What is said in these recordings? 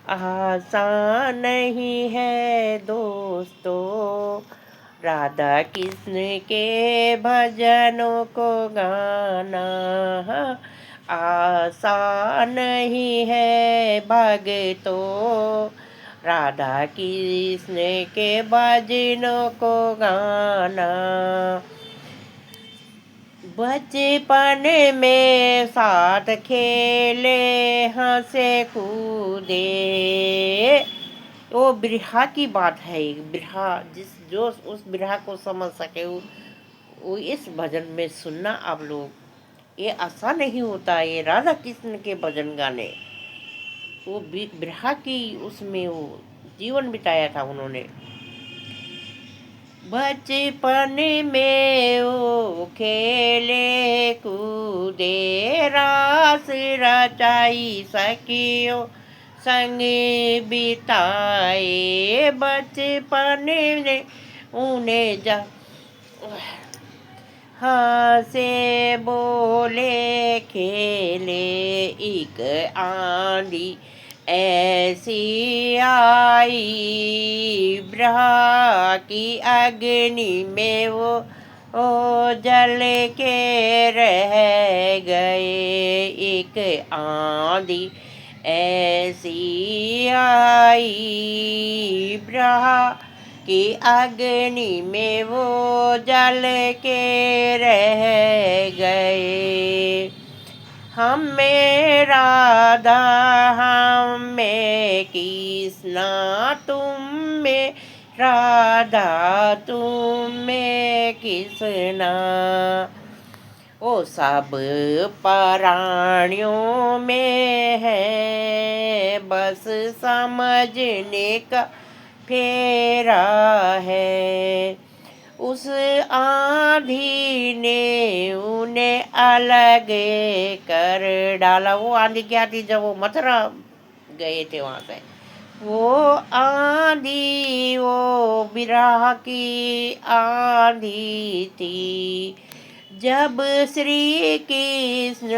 आसान नहीं है दोस्तों राधा कृष्ण के भजनों को गाना। आसान नहीं है भक्तों राधा कृष्ण के भजनों को गाना। बचपन में साथ खेले हंसे कूदे। वो बिरहा की बात है, एक बिरहा जो उस बिरहा को समझ सके वो इस भजन में सुनना आप लोग। ये आसान नहीं होता ये राधा कृष्ण के भजन गाने। वो बिरहा की उसमें वो जीवन बिताया था उन्होंने। बचपन में वो खेले कूदे रास रचाई सखियों संग बिताए। बचपन ने उन्हें जा हंसे बोले खेले एक आंधी ऐसी आई ब्रह्मा की अग्नि में वो जल के रह गए। एक आंधी ऐसी आई ब्रह्मा की अग्नि में वो जल के रह गए। हमें राधा हमें कृष्णा तुम में राधा तुम में कृष्णा। वो सब प्राणियों में है बस समझने का फेरा है। उस आंधी ने उन्हें अलग कर डाला। वो आंधी क्या थी जब वो मथुरा गए थे वहाँ से। वो आंधी वो बिरह की आंधी थी जब श्री कृष्ण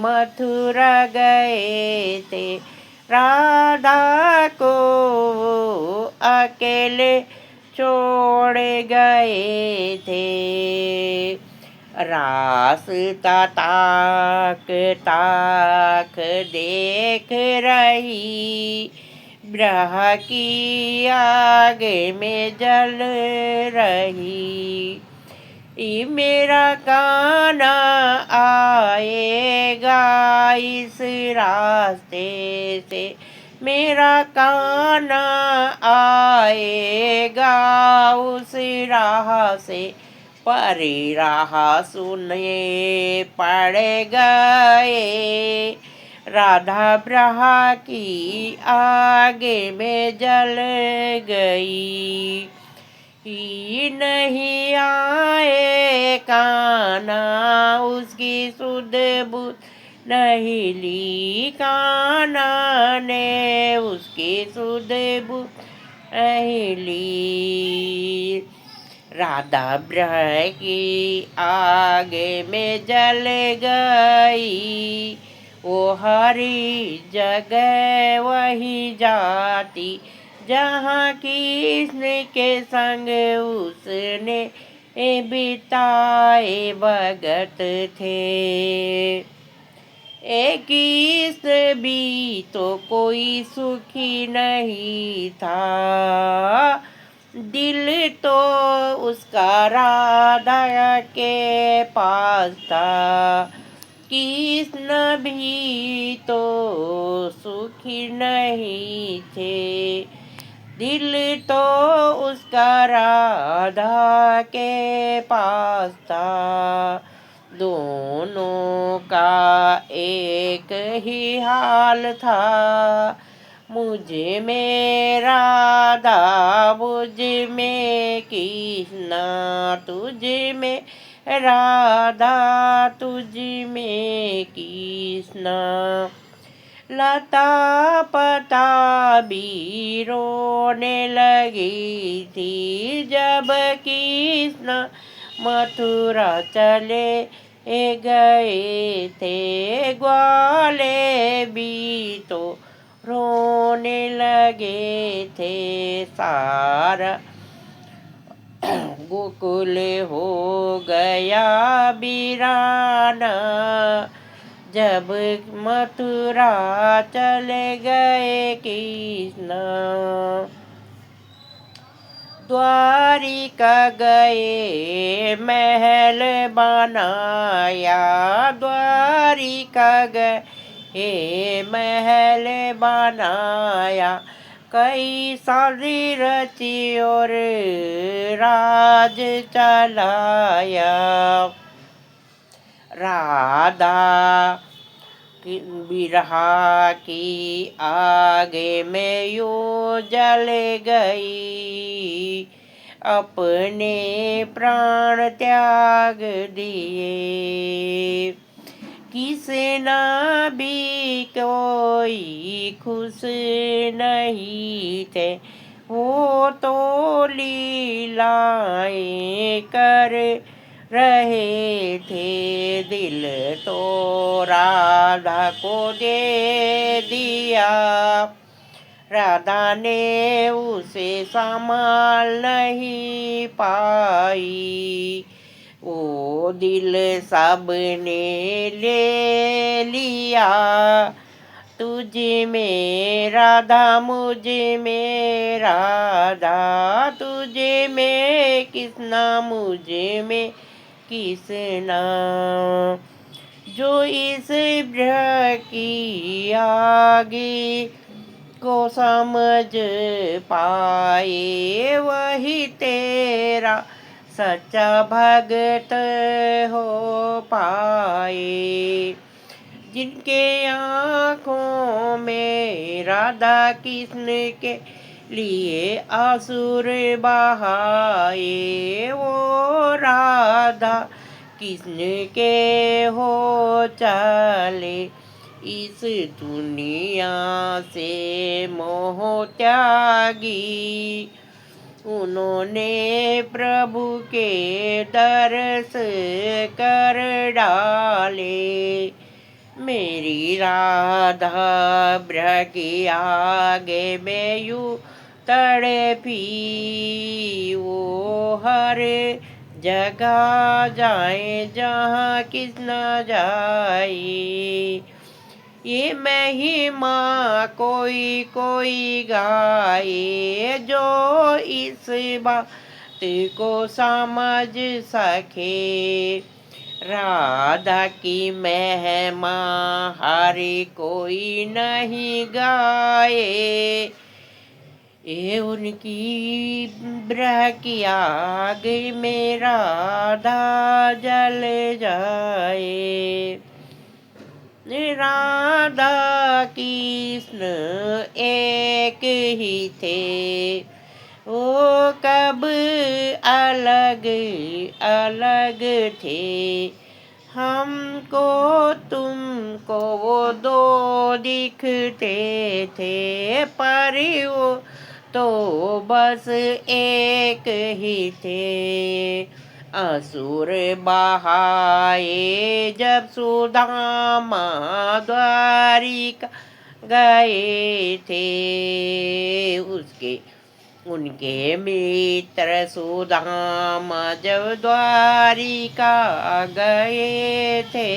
मथुरा गए थे। राधा को अकेले छोड़ गए थे। रास्ता ताक ताक देख रही ब्रह्मा की आग में जल रही। मेरा कान्हा आएगा इस रास्ते से। मेरा कान्हा आएगा उस राह से। परी राह सुने पड़ गए राधा ब्रह्मा की आग में जल गई। ही नहीं आए कान्हा उसकी सुध बुध नहीं ली। कान्हा ने उसकी सुध बुध नहीं ली। राधा ब्रह्मा की आग में जल गई। वो हरी जगह वही जाती जहाँ कृष्ण के संग उसने बिताए भगत थे। एक कृष्ण भी तो कोई सुखी नहीं था। दिल तो उसका राधा के पास था। कृष्ण भी तो सुखी नहीं थे। दिल तो उसका राधा के पास था। दोनों का एक ही हाल था। मुझ में राधा मुझ में कृष्णा तुझ में राधा तुझ में कृष्णा। लता पता भी रोने लगी थी जब कृष्ण मथुरा चले गए थे। ग्वाले भी तो रोने लगे थे सारा, गोकुल हो गया वीराना। जब मथुरा चले गए कृष्ण, द्वारिका गए महल बनाया, द्वारिका गए महल बनाया। कई सारी रची और राज चलाया। राधा बिरहा की आगे में यूं जल गई, अपने प्राण त्याग दिए। किसना भी कोई खुश नहीं थे, वो तो लीलाएं कर रहे थे। दिल तो राधा को दे दिया, राधा ने उसे संभाल नहीं पाई। वो दिल सबने ले लिया, तुझे में राधा मुझे में राधा, तुझे में कृष्णा मुझे में कृष्णा। जो इस ब्रह्म की आगे को समझ पाए, वही तेरा सच्चा भगत हो पाए। जिनके आँखों में राधा कृष्ण के लिए आंसू बहाए, वो राधा कृष्ण के हो चले। इस दुनिया से मोह त्यागी, उन्होंने प्रभु के दर्श कर डाले। मेरी राधा ब्रह्म के आगे में यूं तड़पी, वो हर जगह जाए जहाँ कृष्ण जाए। ये महिमा कोई कोई गाए, जो इस बात को समझ सके। राधा की महिमा हर कोई नहीं गाए, ये उनकी ब्रह्म की आग में राधा जल जाए। राधा कृष्ण एक ही थे, वो कब अलग अलग थे। हमको तुमको वो दो दिखते थे, पर वो तो बस एक ही थे। असुर बहाए जब सुदामा द्वारिका गए थे, उनके मित्र सुदामा जब द्वारिका गए थे,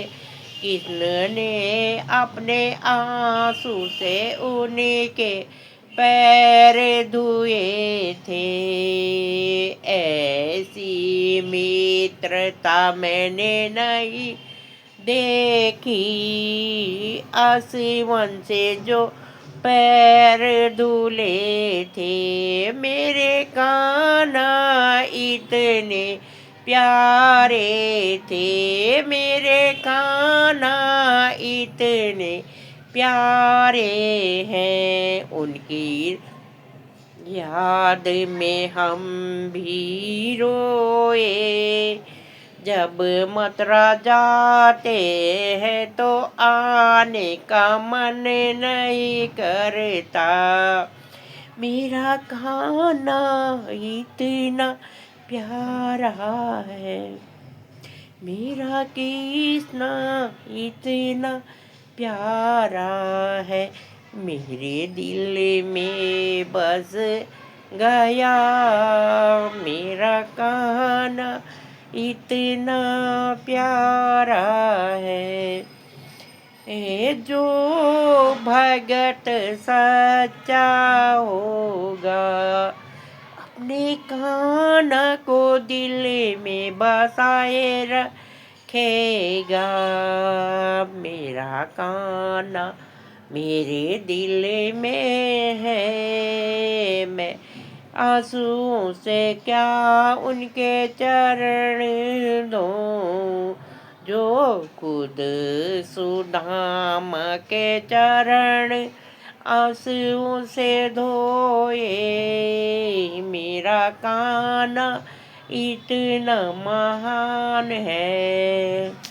कृष्ण ने अपने आंसू से उनके पैर धुए थे। ऐसी मित्रता मैंने नहीं देखी, आसमान से जो पैर धुले थे। मेरे कान्हा इतने प्यारे थे, मेरे कान्हा इतने प्यारे हैं। उनकी याद में हम भी रोए, जब मथुरा जाते हैं तो आने का मन नहीं करता। मेरा कान्हा इतना प्यारा है, मेरा कृष्णा इतना प्यारा है। मेरे दिल में बस गया मेरा कान्हा, इतना प्यारा है। जो भगत सच्चा होगा, अपने कान्हा को दिल में बसाए रखेगा। मेरा कान्हा मेरे दिल में है, मैं आंसुओं से क्या उनके चरण धोऊं, जो खुद सुदामा के चरण आंसुओं से धोए। मेरा कान्हा इतना महान है।